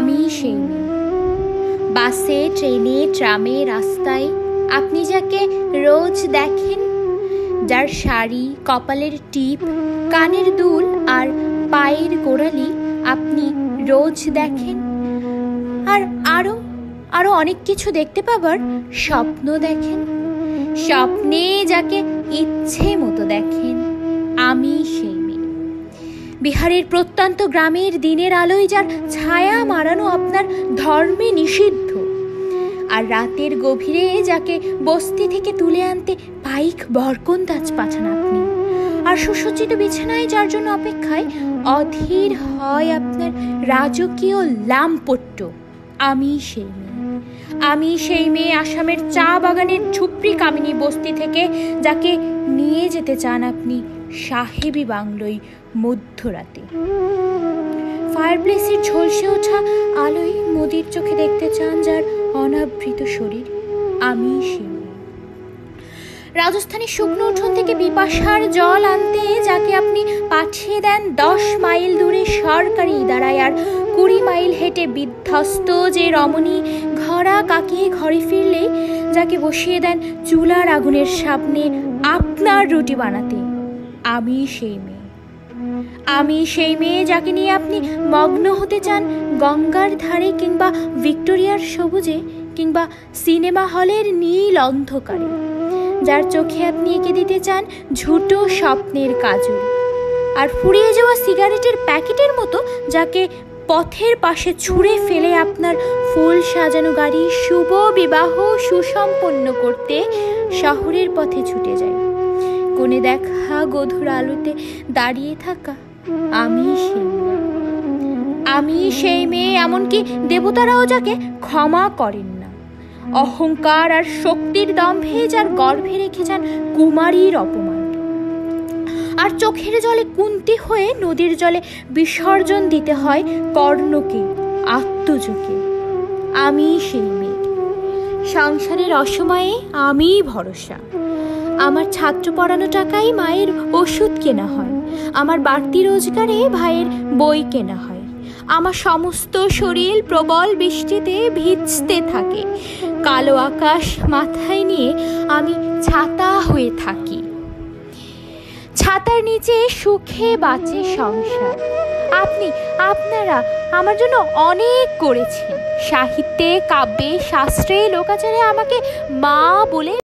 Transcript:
আমি সেই মেয়ে। বাসে, ট্রেনে, ট্রামে, রাস্তায় আপনি যাকে রোজ দেখেন, যার শাড়ি, কপালের টিপ, কানের দুল আর পায়ের গোড়ালি আপনি রোজ দেখেন, আর আরো আরো অনেক কিছু দেখতে পাবার স্বপ্ন দেখেন। স্বপ্নে যাকে ইচ্ছে মতো দেখেন, আমি সেই মেয়ে। বিহারের প্রত্যন্ত গ্রামের দিনের আলোয় যার ছায়া মারানো আপনার ধর্মে নিষিদ্ধ, আর রাতের গভীরে যাকে বস্তি থেকে তুলে আনতে পাইক বরকন্দাজ পাঠান আপনি, আর সুসজ্জিত বিছানায় যার জন্য অপেক্ষায় অধীর হয় আপনার রাজকীয় লামপট্ট, আমি সেই মেয়ে। আমি সেই মেয়ে আসামের চা বাগানের ঝুপড়ি কামিনী বস্তি থেকে যাকে নিয়ে যেতে চান আপনি সাহেবী বাংলোয় মধ্যরাতে। ফায়ারপ্লেসের ঝলসে ওঠা আলোয় মোদির চোখে দেখতে চান যার অনাবৃত শরীর, আমি সেই মেয়ে। রাজস্থানের শুকনো উঠোন থেকে পিপাসার জল আনতে যাকে আপনি পাঠিয়ে দেন 10 মাইল দূরে সরকারি ইদারায়, আর 20 মাইল হেঁটে বিধ্বস্ত যে রমণী ঘরা কাকিয়ে ঘরে ফিরলেই যাকে বসিয়ে দেন চুলার আগুনের সামনে আপনার রুটি বানাতে, আমি সেই মেয়ে। আমি সেই মেয়ে যাকে নিয়ে আপনি মগ্ন হতে চান গঙ্গার ধারে, কিংবা ভিক্টোরিয়ার সবুজে, কিংবা সিনেমা হলের নীল অন্ধকারে, যার চোখে আপনি এঁকে দিতে চান ঝুটো স্বপ্নের কাজল, আর ফুরিয়ে যাওয়া সিগারেটের প্যাকেটের মতো যাকে পথের পাশে ছুঁড়ে ফেলে আপনার ফুল সাজানো গাড়ি শুভ বিবাহ সুসম্পন্ন করতে শহরের পথে ছুটে যায়। কোণে দেখা গধুর আলোতে দাঁড়িয়ে থাকা, আমি সেই মেয়ে। আমি সেই মেয়ে, এমনকি দেবতারাও যাকে ক্ষমা করেন না। অহংকার আর শক্তির দম্ভে যার গর্ভে রেখে যান কুমারীর অপমান, আর চোখের জলে কুন্তি হয়ে নদীর জলে বিসর্জন দিতে হয় কর্ণকে, আত্মজকে, আমি সেই মেয়ে। সংসারের অসময়ে আমিই ভরসা। আমার ছাত্র পড়ানো টাকাই মায়ের ওষুধ কেনা হয়, আমার বাড়তি রোজগারে ভাইয়ের বই কেনা হয়, আমার সমস্ত শরীর প্রবল বৃষ্টিতে ভিজতে থাকে, কালো আকাশ মাথায় নিয়ে আমি ছাতা হয়ে থাকি। ছাতার নিচে সুখে বাঁচে সংসার। আপনারা আমার জন্য অনেক করেছেন। সাহিত্যে, কাব্যে, শাস্ত্রে, লোকাচারে আমাকে মা বলে